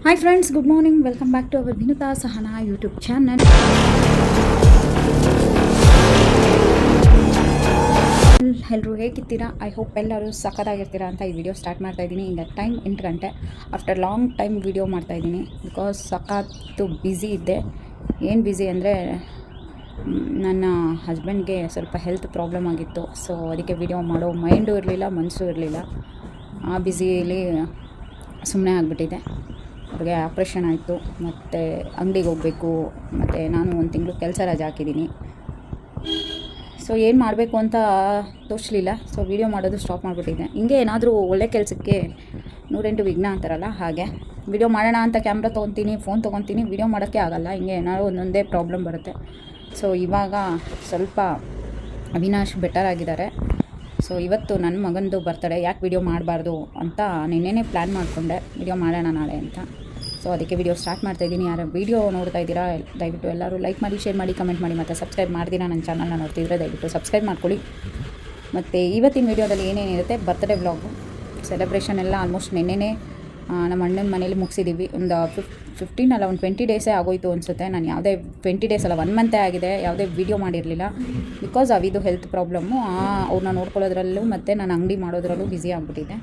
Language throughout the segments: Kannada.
Hi friends, good morning. Welcome back to our Vinuta Sahana YouTube channel. ಎಲ್ಲರೂ ಹೇಗಿದ್ದೀರಾ? ಐ ಹೋಪ್ ಎಲ್ಲರೂ ಸಖತ್ತಾಗಿರ್ತೀರಾ ಅಂತ ಈ ವಿಡಿಯೋ ಸ್ಟಾರ್ಟ್ ಮಾಡ್ತಾ ಇದ್ದೀನಿ. ಈಗ ಟೈಮ್ 8 ಗಂಟೆ. ಆಫ್ಟರ್ ಲಾಂಗ್ ಟೈಮ್ ವಿಡಿಯೋ ಮಾಡ್ತಾ ಇದ್ದೀನಿ ಬಿಕಾಸ್ ಸಖತ್ತು ಬ್ಯುಸಿ ಇದ್ದೆ. ಏನು ಬ್ಯುಸಿ ಅಂದರೆ ನನ್ನ ಹಸ್ಬೆಂಡ್ಗೆ ಸ್ವಲ್ಪ ಹೆಲ್ತ್ ಪ್ರಾಬ್ಲಮ್ ಆಗಿತ್ತು. ಸೊ ಅದಕ್ಕೆ ವಿಡಿಯೋ ಮಾಡೋ ಮೈಂಡು ಇರಲಿಲ್ಲ, ಮನಸ್ಸು ಇರಲಿಲ್ಲ. ಆ ಬ್ಯುಸಿಯಲ್ಲಿ ಸುಮ್ಮನೆ ಆಗಿಬಿಟ್ಟಿದೆ. ಅವ್ರಿಗೆ ಆಪ್ರೇಷನ್ ಆಯಿತು, ಮತ್ತು ಅಂಗಡಿಗೆ ಹೋಗಬೇಕು, ಮತ್ತು ನಾನು ಒಂದು ತಿಂಗಳು ಕೆಲಸ ರಜೆ ಹಾಕಿದ್ದೀನಿ. ಸೊ ಏನು ಮಾಡಬೇಕು ಅಂತ ತೋಚಲಿಲ್ಲ. ಸೊ ವೀಡಿಯೋ ಮಾಡೋದು ಸ್ಟಾಪ್ ಮಾಡಿಬಿಟ್ಟಿದ್ದೆ. ಹಿಂಗೆ ಏನಾದರೂ ಒಳ್ಳೆ ಕೆಲಸಕ್ಕೆ 108 ವಿಘ್ನ ಅಂತಾರಲ್ಲ, ಹಾಗೆ ವೀಡಿಯೋ ಮಾಡೋಣ ಅಂತ ಕ್ಯಾಮ್ರಾ ತೊಗೊತೀನಿ, ಫೋನ್ ತೊಗೊತೀನಿ, ವೀಡಿಯೋ ಮಾಡೋಕ್ಕೆ ಆಗೋಲ್ಲ. ಹಿಂಗೆ ಏನಾದರೂ ಒಂದೊಂದೇ ಪ್ರಾಬ್ಲಮ್ ಬರುತ್ತೆ. ಸೊ ಇವಾಗ ಸ್ವಲ್ಪ ಅವಿನಾಶ್ ಬೆಟರ್ ಆಗಿದ್ದಾರೆ. ಸೊ ಇವತ್ತು ನನ್ನ ಮಗಂದು ಬರ್ತಡೇ, ಯಾಕೆ ವೀಡಿಯೋ ಮಾಡಬಾರ್ದು ಅಂತ ನಿನ್ನೆನೇ ಪ್ಲ್ಯಾನ್ ಮಾಡಿಕೊಂಡೆ, ವೀಡಿಯೋ ಮಾಡೋಣ ನಾಳೆ ಅಂತ. ಸೊ ಅದಕ್ಕೆ ವೀಡಿಯೋ ಸ್ಟಾರ್ಟ್ ಮಾಡ್ತಾಯಿದ್ದೀನಿ. ಯಾರು ವೀಡಿಯೋ ನೋಡ್ತಾ ಇದ್ದೀರಾ ದಯವಿಟ್ಟು ಎಲ್ಲರೂ ಲೈಕ್ ಮಾಡಿ, ಶೇರ್ ಮಾಡಿ, ಕಮೆಂಟ್ ಮಾಡಿ, ಮತ್ತು ಸಬ್ಸ್ಕ್ರೈಬ್ ಮಾಡ್ದಿರಾ ನನ್ನ ಚಾನಲ್ನ ನೋಡ್ತಿದ್ರೆ ದಯವಿಟ್ಟು ಸಬ್ಸ್ಕ್ರೈಬ್ ಮಾಡ್ಕೊಳ್ಳಿ. ಮತ್ತು ಇವತ್ತಿನ ವೀಡಿಯೋದಲ್ಲಿ ಏನೇನಿರುತ್ತೆ, ಬರ್ತ್ಡೇ ವ್ಲಾಗು, ಸೆಲೆಬ್ರೇಷನ್ ಎಲ್ಲ ಆಲ್ಮೋಸ್ಟ್ ನೆನ್ನೆನೇ ನಮ್ಮ ಅಣ್ಣನ ಮನೇಲಿ ಮುಗಿಸಿದ್ದೀವಿ. ಒಂದು 15 ಅಲ್ಲ, ಒಂದು 20 ಡೇಸೇ ಆಗೋಯ್ತು ಅನಿಸುತ್ತೆ. ನಾನು ಯಾವುದೇ 20 ಡೇಸ್ ಅಲ್ಲ, 1 ಮಂತೇ ಆಗಿದೆ ಯಾವುದೇ ವೀಡಿಯೋ ಮಾಡಿರಲಿಲ್ಲ. ಬಿಕಾಸ್ ಅವಿದು ಹೆಲ್ತ್ ಪ್ರಾಬ್ಲಮ್ಮು, ಅವ್ರನ್ನ ನೋಡ್ಕೊಳ್ಳೋದ್ರಲ್ಲೂ ಮತ್ತು ನಾನು ಅಂಗಡಿ ಮಾಡೋದ್ರಲ್ಲೂ ಬ್ಯುಸಿ ಆಗಿಬಿಟ್ಟಿದೆ.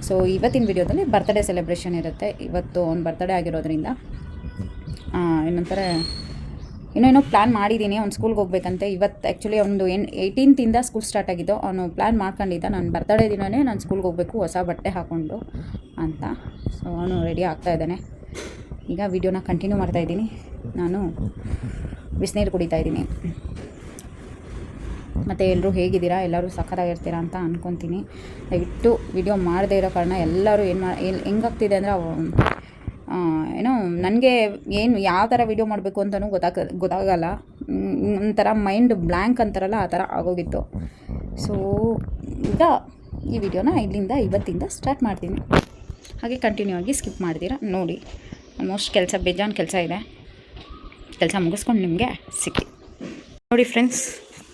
ಸೊ ಇವತ್ತಿನ ವೀಡಿಯೋದಲ್ಲಿ ಬರ್ತ್ಡೇ ಸೆಲೆಬ್ರೇಷನ್ ಇರುತ್ತೆ. ಇವತ್ತು ಅವ್ನು ಬರ್ತ್ಡೇ ಆಗಿರೋದ್ರಿಂದ ಏನಂತಾರೆ ಇನ್ನೇನೋ ಪ್ಲ್ಯಾನ್ ಮಾಡಿದ್ದೀನಿ. ಅವ್ನು ಸ್ಕೂಲ್ಗೆ ಹೋಗ್ಬೇಕಂತೆ. ಇವತ್ತು ಆ್ಯಕ್ಚುಲಿ ಒಂದು 18th ಸ್ಕೂಲ್ ಸ್ಟಾರ್ಟ್ ಆಗಿದ್ದು. ಅವನು ಪ್ಲ್ಯಾನ್ ಮಾಡ್ಕೊಂಡಿದ್ದ, ನಾನು ಬರ್ತ್ಡೇ ದಿನವೇ ನಾನು ಸ್ಕೂಲ್ಗೆ ಹೋಗಬೇಕು ಹೊಸ ಬಟ್ಟೆ ಹಾಕ್ಕೊಂಡು ಅಂತ. ಸೊ ಅವನು ರೆಡಿ ಆಗ್ತಾಯಿದ್ದಾನೆ. ಈಗ ವೀಡಿಯೋನ ಕಂಟಿನ್ಯೂ ಮಾಡ್ತಾಯಿದ್ದೀನಿ. ನಾನು ಬಿಸಿನೀರು ಕುಡಿತಾಯಿದ್ದೀನಿ. ಮತ್ತು ಎಲ್ಲರೂ ಹೇಗಿದ್ದೀರಾ? ಎಲ್ಲರೂ ಸಖತ್ತಾಗಿರ್ತೀರಾ ಅಂತ ಅಂದ್ಕೊತೀನಿ. ದಯವಿಟ್ಟು ವೀಡಿಯೋ ಮಾಡದೇ ಇರೋ ಕಾರಣ ಎಲ್ಲರೂ ಹೆಂಗಾಗ್ತಿದೆ ಅಂದರೆ ಏನೋ ನನಗೆ ಯಾವ ಥರ ವೀಡಿಯೋ ಮಾಡಬೇಕು ಅಂತಲೂ ಗೊತ್ತಾಗಲ್ಲ. ಒಂಥರ ಮೈಂಡ್ ಬ್ಲ್ಯಾಂಕ್ ಅಂತಾರಲ್ಲ, ಆ ಥರ ಆಗೋಗಿತ್ತು. ಸೊ ಈಗ ಈ ವಿಡಿಯೋನ ಇವತ್ತಿಂದ ಸ್ಟಾರ್ಟ್ ಮಾಡ್ತೀನಿ. ಹಾಗೆ ಕಂಟಿನ್ಯೂ ಆಗಿ ಸ್ಕಿಪ್ ಮಾಡ್ತೀರಾ ನೋಡಿ. ಆಲ್ಮೋಸ್ಟ್ ಬೇಜಾನ್ ಕೆಲಸ ಇದೆ. ಕೆಲಸ ಮುಗಿಸ್ಕೊಂಡು ನಿಮಗೆ ಸಿಕ್ಕಿ ನೋಡಿ ಫ್ರೆಂಡ್ಸ್.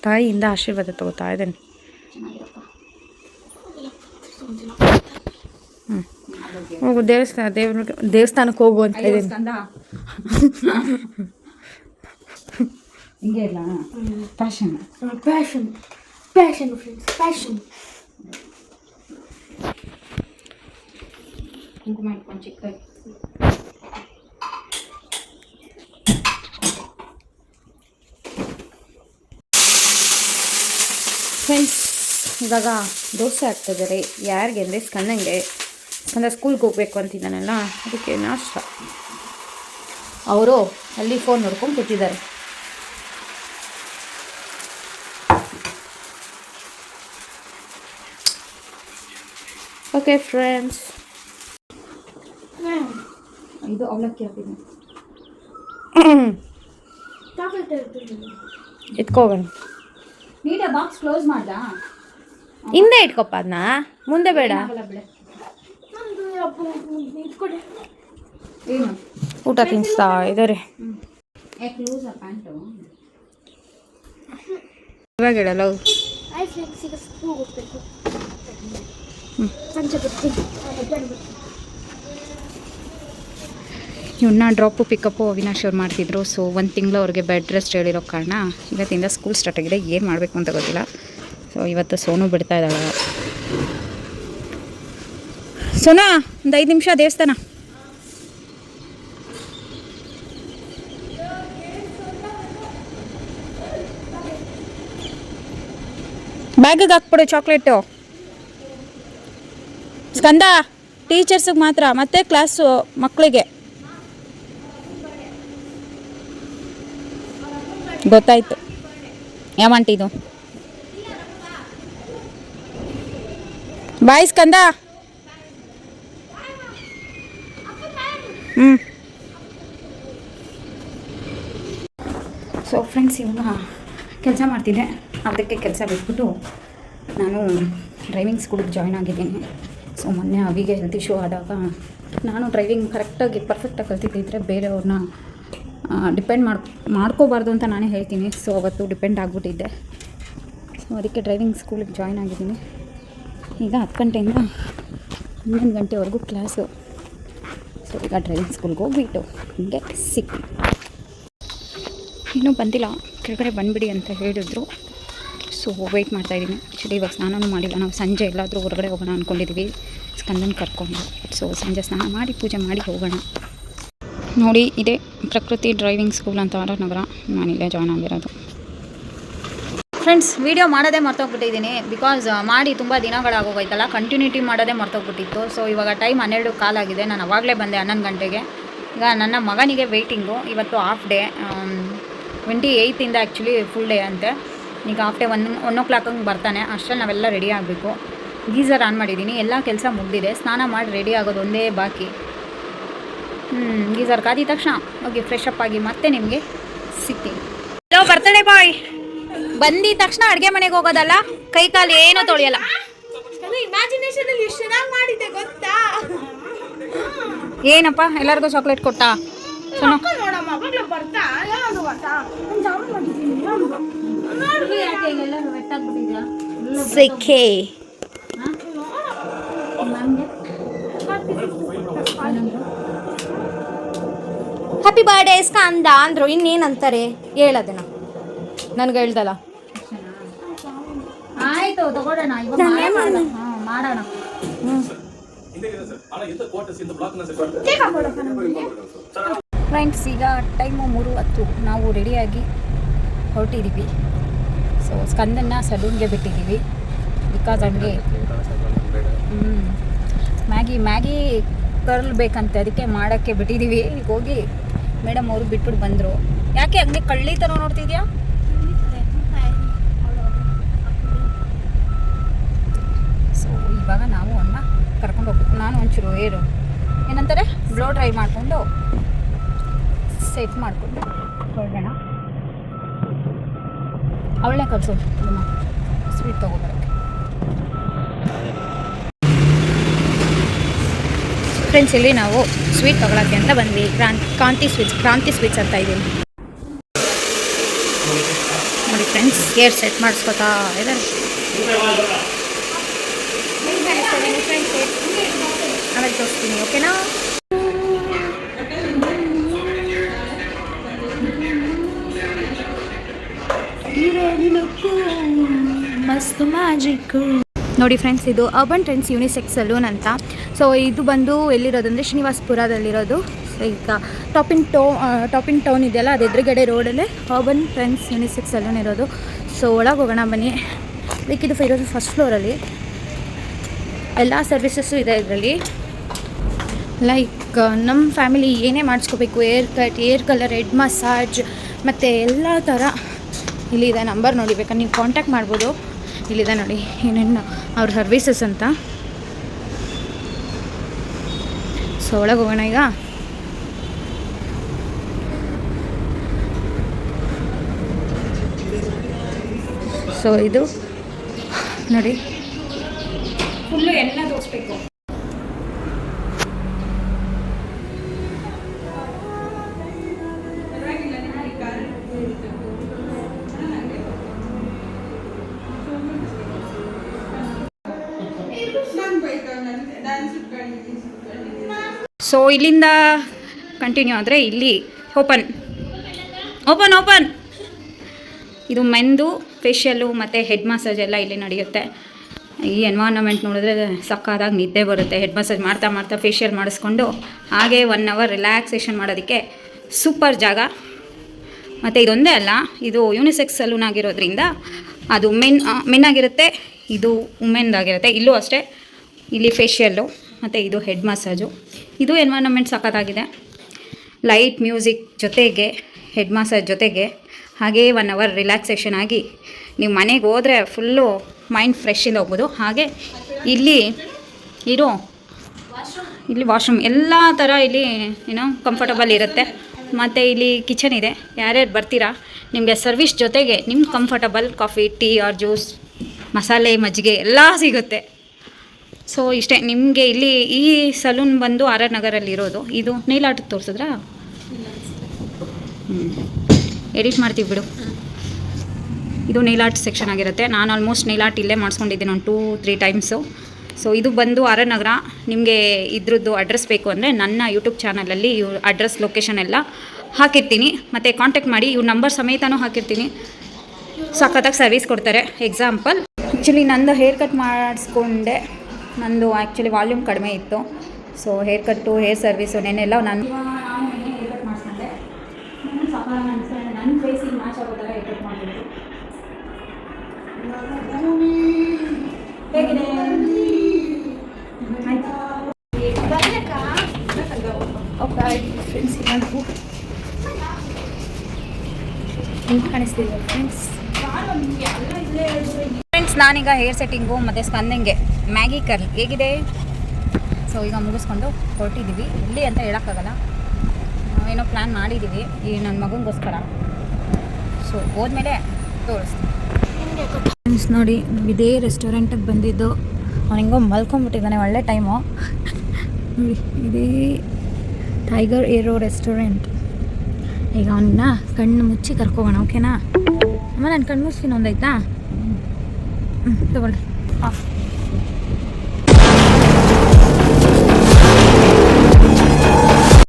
ತಾಯಿಯಿಂದ ಆಶೀರ್ವಾದ ತಗೋತಾ ಇದ್ದೇನೆ. ಹೋಗು ದೇವಸ್ಥಾನಕ್ಕೆ ಹೋಗು ಅಂತ ಇದ್ದೀನಿ. ಹಿಂಗೆ ಇಲ್ಲ, ಪ್ಯಾಷನ್ ಕುಂಕುಮ ಇಟ್ಕೊಂಡು ಚಿಕ್ಕದಾಗಿ. ಫ್ರೆಂಡ್ಸ್, ಇವಾಗ ದೋಸೆ ಹಾಕ್ತಿದ್ದಾರೆ. ಯಾರಿಗೆ ಅಂದರೆ ಸ್ಕಂದ ಸ್ಕೂಲ್ಗೆ ಹೋಗ್ಬೇಕು ಅಂತಿದ್ದಾನಲ್ಲ, ಅದಕ್ಕೆ ನಾಷ್ಟ. ಅವರು ಅಲ್ಲಿ ಫೋನ್ ನೋಡ್ಕೊಂಡು ಕೂತಿದ್ದಾರೆ. ಓಕೆ ಫ್ರೆಂಡ್ಸ್, ಇದು ಅವಲಕ್ಕಿ ಹಾಕಿದ್ದೀನಿ. ಎತ್ಕೋಗೋಣ. ನೀಟಾಗಿ ಬಾಕ್ಸ್ ಕ್ಲೋಸ್ ಮಾಡ್ದ, ಹಿಂದೆ ಇಟ್ಕೊಪ್ಪ, ಅದನ್ನ ಮುಂದೆ ಬೇಡ. ಊಟ ತಿನ್ನಿಸ್ತಾ ಇದ್ದಾರೆ. ಇವಾಗ ಹೇಳಲ್ಲ. ಇವನ್ನ ಡ್ರಾಪು ಪಿಕಪ್ಪು ಅವಿನಾಶ್ ಅವ್ರು ಮಾಡ್ತಿದ್ರು. ಸೊ 1 ತಿಂಗಳು ಅವ್ರಿಗೆ ಬೆಡ್ ರೆಸ್ಟ್ ಹೇಳಿರೋ ಕಾರಣ ಇವತ್ತಿಂದ ಸ್ಕೂಲ್ ಸ್ಟಾರ್ಟ್ ಆಗಿದೆ. ಏನು ಮಾಡಬೇಕು ಅಂತ ಗೊತ್ತಿಲ್ಲ. ಸೊ ಇವತ್ತು ಸೋನು ಬಿಡ್ತಾ ಇದ್ದಾಳೆ. ಸೋನಾ, ಒಂದು 5 ನಿಮಿಷ ದೇವಸ್ಥಾನ. ಬ್ಯಾಗಿಗೆ ಹಾಕ್ಬಿಡು ಚಾಕ್ಲೇಟು. ಸ್ಕಂದ ಟೀಚರ್ಸಿಗೆ ಮಾತ್ರ, ಮತ್ತು ಕ್ಲಾಸು ಮಕ್ಕಳಿಗೆ. ಗೊತ್ತಾಯ್ತು. ಯಾವಂಟಿದು ಬಾಯ್ ಸ್ಕಂದ. ಸೊ ಫ್ರೆಂಡ್ಸ್, ಇವಾಗ ಕೆಲಸ ಮಾಡ್ತಿದ್ದೆ. ಅದಕ್ಕೆ ಕೆಲಸ ಬಿಟ್ಬಿಟ್ಟು ನಾನು ಡ್ರೈವಿಂಗ್ ಸ್ಕೂಲಿಗೆ ಜಾಯ್ನ್ ಆಗಿದ್ದೀನಿ. ಸೊ ಮೊನ್ನೆ ಅವಿಗೆ ಹೆಲ್ತ್ ಇಶ್ಯೂ ಆದಾಗ ನಾನು ಡ್ರೈವಿಂಗ್ ಕರೆಕ್ಟಾಗಿ ಪರ್ಫೆಕ್ಟಾಗಿ ಕಲ್ತಿದ್ದಿದ್ರೆ ಬೇರೆಯವ್ರನ್ನ ಡಿಪೆಂಡ್ ಮಾಡ್ಕೋಬಾರ್ದು ಅಂತ ನಾನೇ ಹೇಳ್ತೀನಿ. ಸೊ ಅವತ್ತು ಡಿಪೆಂಡ್ ಆಗಿಬಿಟ್ಟಿದ್ದೆ. ಸೊ ಅದಕ್ಕೆ ಡ್ರೈವಿಂಗ್ ಸ್ಕೂಲಿಗೆ ಜಾಯ್ನ್ ಆಗಿದ್ದೀನಿ. ಈಗ 10 ಗಂಟೆಯಿಂದ 11 ಗಂಟೆವರೆಗೂ ಕ್ಲಾಸು. ಸೊ ಈಗ ಡ್ರೈವಿಂಗ್ ಸ್ಕೂಲ್ಗೆ ಹೋಗ್ಬಿಟ್ಟು ಹಿಂಗೆ ಸಿಕ್ಕಿ ಇನ್ನೂ ಬಂದಿಲ್ಲ, ಕೆಳಗಡೆ ಬಂದುಬಿಡಿ ಅಂತ ಹೇಳಿದ್ರು. ಸೊ ವೆಯ್ಟ್ ಮಾಡ್ತಾಯಿದ್ದೀನಿ. ಆ್ಯಕ್ಚುಲಿ ಇವಾಗ ಸ್ನಾನನೂ ಮಾಡಿಲ್ಲ, ನಾವು ಸಂಜೆ ಎಲ್ಲಾದರೂ ಹೊರಗಡೆ ಹೋಗೋಣ ಅಂದ್ಕೊಂಡಿದ್ದೀವಿ ಸ್ಕಂದನ ಕರ್ಕೊಂಡು. ಸೊ ಸಂಜೆ ಸ್ನಾನ ಮಾಡಿ ಪೂಜೆ ಮಾಡಿ ಹೋಗೋಣ. ನೋಡಿ ಇದೇ ಪ್ರಕೃತಿ ಡ್ರೈವಿಂಗ್ ಸ್ಕೂಲ್ ಅಂತ ಆರ್ ನಗರ, ನಾನಿಲ್ಲೇ ಜಾಯ್ನ್ ಆಗಿರೋದು. ಫ್ರೆಂಡ್ಸ್, ವೀಡಿಯೋ ಮಾಡೋದೇ ಮರ್ತೋಗ್ಬಿಟ್ಟಿದ್ದೀನಿ. ಬಿಕಾಸ್ ಮಾಡಿ ತುಂಬ ದಿನಗಳಾಗೋಗೋಯ್ತಲ್ಲ, ಕಂಟಿನ್ಯೂಟಿ ಮಾಡೋದೇ ಮರ್ತೋಗ್ಬಿಟ್ಟಿತ್ತು. ಸೊ ಇವಾಗ ಟೈಮ್ 12 ಆಗಿದೆ. ನಾನು ಅವಾಗಲೇ ಬಂದೆ 11 ಗಂಟೆಗೆ. ಈಗ ನನ್ನ ಮಗನಿಗೆ ವೆಯ್ಟಿಂಗು. ಇವತ್ತು half day, 28 actually full day ಅಂತೆ. ಈಗ ಹಾಫ್ ಡೇ 1 o'clock ಬರ್ತಾನೆ. ಅಷ್ಟರಲ್ಲಿ ನಾವೆಲ್ಲ ರೆಡಿ ಆಗಬೇಕು. ಗೀಝರ್ ಆನ್ ಮಾಡಿದ್ದೀನಿ, ಎಲ್ಲ ಕೆಲಸ ಮುಗಿದಿದೆ. ಸ್ನಾನ ಮಾಡಿ ರೆಡಿ ಆಗೋದು ಒಂದೇ ಬಾಕಿ. ಗೀಝರ್ ಕಾದಿದ ತಕ್ಷಣ ಹೋಗಿ ಫ್ರೆಶ್ ಅಪ್ ಆಗಿ ಮತ್ತೆ ನಿಮಗೆ ಸಿಗ್ತೀನಿ. ಹಲೋ ಬರ್ತಡೇ ಬಾಯ್, ಬಂದಿದ ತಕ್ಷಣ ಅಡುಗೆ ಮನೆಗೆ ಹೋಗೋದಲ್ಲ, ಕೈ ಕಾಲು ಏನೂ ತೊಳೆಯಲ್ಲ. ಏನಪ್ಪ ಎಲ್ಲರಿಗೂ ಚಾಕ್ಲೇಟ್ ಕೊಟ್ಟಾ? ಸಿಕ್ಕೇ ಹ್ಯಾಪಿ ಬರ್ಡೇ ಸ್ಕಂದ ಅಂದರು. ಇನ್ನೇನಂತಾರೆ ಹೇಳೋದನ್ನ, ನನಗೆ ಹೇಳ್ದಲ್ಲ. ಆಯಿತು ತಗೊಳ್ಳೋಣ, ಮಾಡೋಣ. ಫ್ರೆಂಡ್ಸ್, ಈಗ ಟೈಮು 3:10. ನಾವು ರೆಡಿಯಾಗಿ ಹೊರಟಿದ್ದೀವಿ. ಸೊ ಸ್ಕಂದನ್ನ ಸಲೂನ್ಗೆ ಬಿಟ್ಟಿದ್ದೀವಿ. ಬಿಕಾಸ್ ಹಂಗೆ ಮ್ಯಾಗಿ ಕರ್ಲ್ ಬೇಕಂತೆ, ಅದಕ್ಕೆ ಮಾಡೋಕ್ಕೆ ಬಿಟ್ಟಿದ್ದೀವಿ. ಈಗ ಹೋಗಿ ಮೇಡಮ್ ಅವರು ಬಿಟ್ಬಿಟ್ಟು ಬಂದರು. ಯಾಕೆ ಹಂಗೆ ಕಳ್ಳಿ ಥರ ನೋಡ್ತಿದ್ಯಾ? ಸೊ ಇವಾಗ ನಾವು ಅವನ್ನ ಕರ್ಕೊಂಡು ಹೋಗ್ಬೇಕು. ನಾನು ಒಂಚೂರು ಏನಂತಾರೆ ಬ್ಲೋ ಡ್ರೈ ಮಾಡಿಕೊಂಡು ಸೆಟ್ ಮಾಡಿಕೊಂಡು ಹೊರಡೋಣ. ಅವಳನ್ನೇ ಕಳ್ಸೋದು ನಿಮ್ಮ ಸ್ವೀಟ್ ತೊಗೊಬರೋಕ್ಕೆ. ಫ್ರೆಂಡ್ಸ್, ಇಲ್ಲಿ ನಾವು ಸ್ವೀಟ್ ತೊಗೊಳಕ್ಕೆ ಅಂತ ಬಂದ್ವಿ. ಕ್ರಾಂತಿ ಸ್ವೀಟ್ಸ್ ಅಂತ ಇದ್ದೀನಿ. ನೋಡಿ ಫ್ರೆಂಡ್ಸ್, ಹೇರ್ ಸೆಟ್ ಮಾಡಿಸ್ಕೊತಾ ಇದ್ದಾರೆ. ಆಮೇಲೆ ತೋರಿಸ್ತೀನಿ, ಓಕೆನಾ? ಮಸ್ತ್ ಮ್ಯಾಜಿಕ್ಕು. ನೋಡಿ ಫ್ರೆಂಡ್ಸ್, ಇದು ಅರ್ಬನ್ ಟ್ರೆಂಡ್ಸ್ ಯೂನಿಸೆಕ್ಸ್ ಸಲೂನ್ ಅಂತ. ಸೊ ಇದು ಬಂದು ಎಲ್ಲಿರೋದಂದರೆ ಶ್ರೀನಿವಾಸಪುರದಲ್ಲಿರೋದು. ಸೊ ಈಗ ಟಾಪ್ ಇನ್ ಟೌನ್ ಇದೆಯಲ್ಲ, ಅದು ಎದುರುಗಡೆ ರೋಡಲ್ಲೇ ಅರ್ಬನ್ ಟ್ರೆಂಡ್ಸ್ ಯೂನಿಸೆಕ್ಸ್ ಸಲೂನ್ ಇರೋದು. ಸೊ ಒಳಗೆ ಹೋಗೋಣ ಬನ್ನಿ. ಬೇಕಿದು ಇರೋದು ಫಸ್ಟ್ ಫ್ಲೋರಲ್ಲಿ. ಎಲ್ಲ ಸರ್ವಿಸಸ್ಸು ಇದೆ ಇದರಲ್ಲಿ. ಲೈಕ್ ನಮ್ಮ ಫ್ಯಾಮಿಲಿ ಏನೇ ಮಾಡಿಸ್ಕೋಬೇಕು, hair cut, hair colour, head massage ಮತ್ತು ಎಲ್ಲ ಥರ ಇಲ್ಲಿದೆ. ನಂಬರ್ ನೋಡಿ, ಬೇಕಾದ್ರೆ ನೀವು ಕಾಂಟ್ಯಾಕ್ಟ್ ಮಾಡ್ಬೋದು. ಇಲ್ಲಿದೆ ನೋಡಿ ಏನೇನು ಅವ್ರ ಸರ್ವಿಸಸ್ ಅಂತ. ಸೊ ಒಳಗೆ ಹೋಗೋಣ ಈಗ. ಸೊ ಇದು ನೋಡಿ, ಫುಲ್ಲು ಎಲ್ಲ ತೋರಿಸ್ಬೇಕು. ಸೊ ಇಲ್ಲಿಂದ ಕಂಟಿನ್ಯೂ ಆದರೆ ಇಲ್ಲಿ ಓಪನ್ ಇದು ಮೆಂದು ಫೇಶಿಯಲ್ಲು ಮತ್ತು ಹೆಡ್ ಮಸಾಜ್ ಎಲ್ಲ ಇಲ್ಲಿ ನಡೆಯುತ್ತೆ. ಈ ಎನ್ವೈರನ್ಮೆಂಟ್ ನೋಡಿದ್ರೆ ಸಕ್ಕತ್ತಾಗಿ ನಿದ್ದೆ ಬರುತ್ತೆ. ಹೆಡ್ ಮಸಾಜ್ ಮಾಡ್ತಾ ಫೇಶಿಯಲ್ ಮಾಡಿಸ್ಕೊಂಡು ಹಾಗೆ 1 hour ರಿಲ್ಯಾಕ್ಸೇಷನ್ ಮಾಡೋದಕ್ಕೆ ಸೂಪರ್ ಜಾಗ. ಮತ್ತು ಇದೊಂದೇ ಅಲ್ಲ, ಇದು ಯೂನಿಸೆಕ್ಸ್ ಸಲೂನ್ ಆಗಿರೋದ್ರಿಂದ ಅದು ಮೆನ್ ಆಗಿರುತ್ತೆ, ಇದು ವುಮೆನ್ದಾಗಿರುತ್ತೆ. ಇಲ್ಲೂ ಅಷ್ಟೇ, ಇಲ್ಲಿ ಫೇಶಿಯಲ್ಲು ಮತ್ತು ಇದು ಹೆಡ್ ಮಸಾಜು. ಇದು ಎನ್ವೈರನ್ಮೆಂಟ್ ಸಕ್ಕತ್ತಾಗಿದೆ. ಲೈಟ್ ಮ್ಯೂಸಿಕ್ ಜೊತೆಗೆ ಹೆಡ್ ಮಸಾಜ್ ಜೊತೆಗೆ ಹಾಗೇ 1 hour ರಿಲ್ಯಾಕ್ಸೇಷನ್ ಆಗಿ ನೀವು ಮನೆಗೆ ಹೋದರೆ ಫುಲ್ಲು ಮೈಂಡ್ ಫ್ರೆಶ್ಶಿಂದ ಹೋಗ್ಬೋದು. ಹಾಗೆ ಇಲ್ಲಿ ವಾಶ್ರೂಮ್ ಎಲ್ಲ ಥರ ಇಲ್ಲಿ ಕಂಫರ್ಟಬಲ್ ಇರುತ್ತೆ. ಮತ್ತು ಇಲ್ಲಿ ಕಿಚನ್ ಇದೆ. ಯಾರ್ಯಾರು ಬರ್ತೀರಾ, ನಿಮಗೆ ಸರ್ವಿಸ್ ಜೊತೆಗೆ ನಿಮ್ಮ comfortable coffee, tea or juice, ಮಸಾಲೆ, ಮಜ್ಜಿಗೆ ಎಲ್ಲ ಸಿಗುತ್ತೆ. ಸೊ ಇಷ್ಟೇ. ನಿಮಗೆ ಇಲ್ಲಿ ಈ ಸಲೂನ್ ಬಂದು RR ನಗರಲ್ಲಿ ಇರೋದು. ಇದು ನೈಲ್ ಆರ್ಟ್ ತೋರಿಸಿದ್ರಾ? ಎಡಿಟ್ ಮಾಡ್ತೀವಿ ಬಿಡು. ಇದು ನೈಲ್ ಆರ್ಟ್ ಸೆಕ್ಷನ್ ಆಗಿರುತ್ತೆ. ನಾನು ಆಲ್ಮೋಸ್ಟ್ ನೈಲ್ ಆರ್ಟ್ ಇಲ್ಲೇ ಮಾಡಿಸ್ಕೊಂಡಿದ್ದೀನಿ ಒಂದು 2-3 ಟೈಮ್ಸು. ಸೊ ಇದು ಬಂದು ಆರ್ ಆರ್ ನಗರ. ನಿಮಗೆ ಇದ್ರದ್ದು ಅಡ್ರೆಸ್ ಬೇಕು ಅಂದರೆ ನನ್ನ ಯೂಟ್ಯೂಬ್ ಚಾನಲಲ್ಲಿ ಅಡ್ರೆಸ್ ಲೊಕೇಶನ್ ಎಲ್ಲ ಹಾಕಿರ್ತೀನಿ, ಮತ್ತು ಕಾಂಟ್ಯಾಕ್ಟ್ ಮಾಡಿ. ಇವ್ರ ನಂಬರ್ ಸಮೇತನೂ ಹಾಕಿರ್ತೀನಿ. ಸಖತ್ತಾಗಿ ಸರ್ವಿಸ್ ಕೊಡ್ತಾರೆ. ಎಕ್ಸಾಂಪಲ್ ಆ್ಯಕ್ಚುಲಿ ನಂದು ಹೇರ್ ಕಟ್ ಮಾಡಿಸ್ಕೊಂಡೆ. ನಂದು ಆ್ಯಕ್ಚುಲಿ ವಾಲ್ಯೂಮ್ ಕಡಿಮೆ ಇತ್ತು. ಸೊ ಹೇರ್ ಕಟ್ಟು, ಹೇರ್ ಸರ್ವಿಸು ನೆನ್ನೆಲ್ಲ ನಾನು ಹೇರ್ ಕಟ್ ಮಾಡಿಸ್ಕೊಂಡೆ. ನನ್ನ ಫೇಸಿಗೆ ಮ್ಯಾಚ್ ಆಗೋ ಥರ ಹೇರ್ ಕಟ್ ಮಾಡಬೇಕು. ಹೇಗಿದೆ ಫ್ರೆಂಡ್ಸ್? ಕಾಣಿಸ್ತಿದೆ ಫ್ರೆಂಡ್ಸ್. ನಾನೀಗ ಹೇರ್ ಸೆಟ್ಟಿಂಗು ಮತ್ತು ಸ್ಕಂದಂಗೆ ಮ್ಯಾಗಿ ಕರ್ಲ್ ಹೇಗಿದೆ. ಸೊ ಈಗ ಮುಗಿಸ್ಕೊಂಡು ಹೊರಟಿದ್ದೀವಿ. ಎಲ್ಲಿ ಅಂತ ಹೇಳೋಕ್ಕಾಗಲ್ಲ, ಏನೋ ಪ್ಲ್ಯಾನ್ ಮಾಡಿದ್ದೀವಿ ಈ ನನ್ನ ಮಗನಿಗೋಸ್ಕರ. ಸೊ ಹೋದ್ಮೇಲೆ ತೋರಿಸ್ತೀನಿ. ಫ್ರೆಂಡ್ಸ್ ನೋಡಿ, ಇದೇ ರೆಸ್ಟೋರೆಂಟಿಗೆ ಬಂದಿದ್ದು. ಅವ್ನು ಹೆಂಗೋ ಮಲ್ಕೊಂಬಿಟ್ಟಿದ್ದಾನೆ, ಒಳ್ಳೆ ಟೈಮು. ನೋಡಿ, ಇದೇ ಟೈಗರ್ ಏರೋ ರೆಸ್ಟೋರೆಂಟ್. ಈಗ ಅವನ್ನ ಕಣ್ಣು ಮುಚ್ಚಿ ಕರ್ಕೋಗೋಣ, ಓಕೆನಾ? ಅಮ್ಮ ನಾನು ಕಣ್ಣು ಮುಚ್ತೀನಿ ಒಂದಾಯ್ತಾ? ತಗೊಳ್ಳಿ.